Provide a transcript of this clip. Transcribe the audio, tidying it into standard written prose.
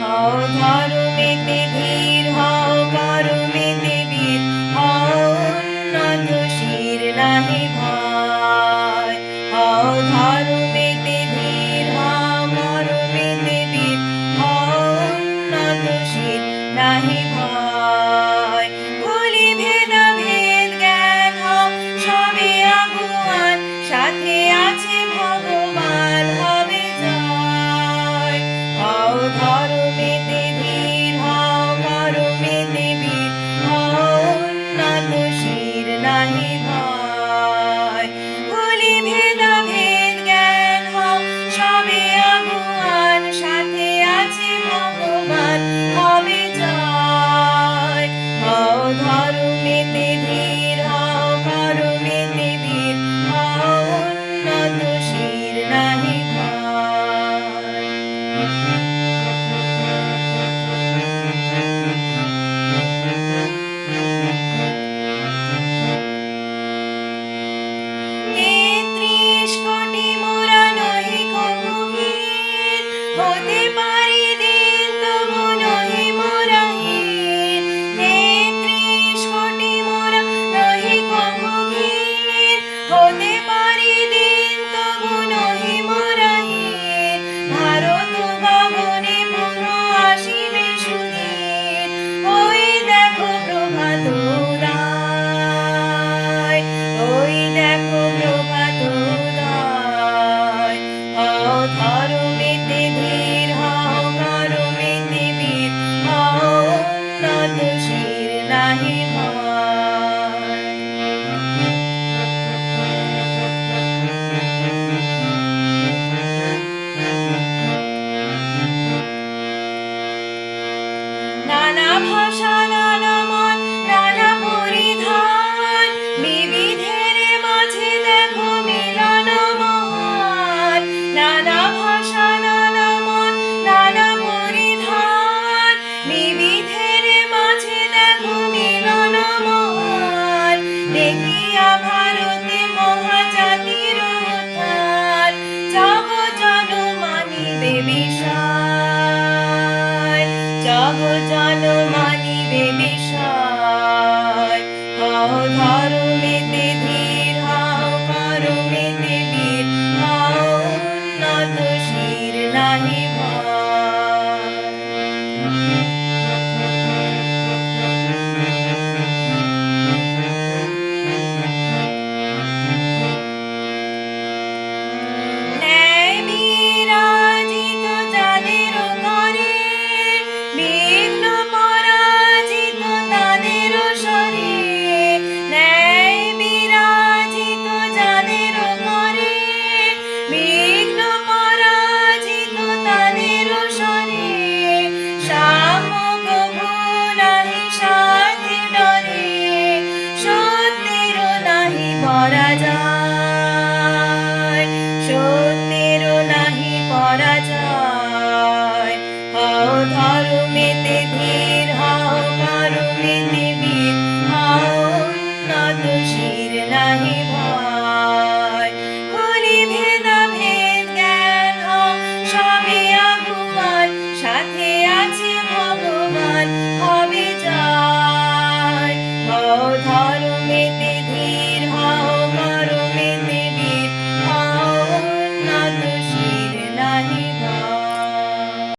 হও ধর্মেতে ধীর, হও কর্মেতে বীর, হও উন্নত শির নাহি ভয়। হও ধর্মেতে ধীর, হও কর্মেতে বীর, হও উন্নত শির নাহি ভয়। ভুলি ভেদাভেদ জ্ঞান হও সবে আগুয়ান, সাথে আছে ভগবান হবে জয়। হও ধর্মেতে ধীর, হও কর্মেতে বীর, হও উন্নত শির নাহি ভয়। ভুলি ভেদাভেদ জ্ঞান হও সবে আগুয়ান, সাথে আছে ভগবান হবে জয়। হও ধর্মেতে ধীর, হও কর্মেতে বীর, হও উন্নত শির নাহি ভয়। তেত্রিশ কোটি মোরা নহি কভু হীন, হতে পারি দিন তবু নহি মোরা হীন। তেত্রিশ কোটি মোরা নহি কভু হীন, হতে পারি দিন তবু নহি মোরা হীন। ভারত গগনে পুনঃ আসিবে সুদিন, ওই দেখো প্রভাত উদয়, ওই দেখো প্রভাত উদয়। হও ধর্মেতে ধীর, হও কর্মেতে বীর, হও উন্নত শির নাহি ভয়। নানা ভাষা নানা মত নানা পরিধান, বিবিধের মাঝে দেখো মিলন মহান। নানা ভাষা নানা মত নানা পরিধান, বিবিধের মাঝে দেখো মিলন মহান। দেখিয়া ভারতে মহাজাতির উত্থান, জগজন মানিবে বিষয়, জগজন মানিবে বিষয়। হও ধর্মেতে ধীর, হও কর্মেতে বীর, হও উন্নত শির নাহি ভয়। ন্যায় বিরাজিত যাদের করে, বিঘ্ন পরাজিত তাদের সরে। ন্যায় বিরাজিত যাদের করে, বিঘ্ন পরাজিত তাদের সরে। সাম্য প্রভু নাহি সাথে ডরে, সত্যের নাহি পরাজয়, সত্যের নাহি পরাজয়। হও ধর্মেতে ধীর, হও কর্মেতে বীর, হও উন্নত শির নাহি ভয়। ভুলি ভেদাভেদ জ্ঞান হও সবে আগুয়ান, সাথে আছে ভগবান হবে জয়। হও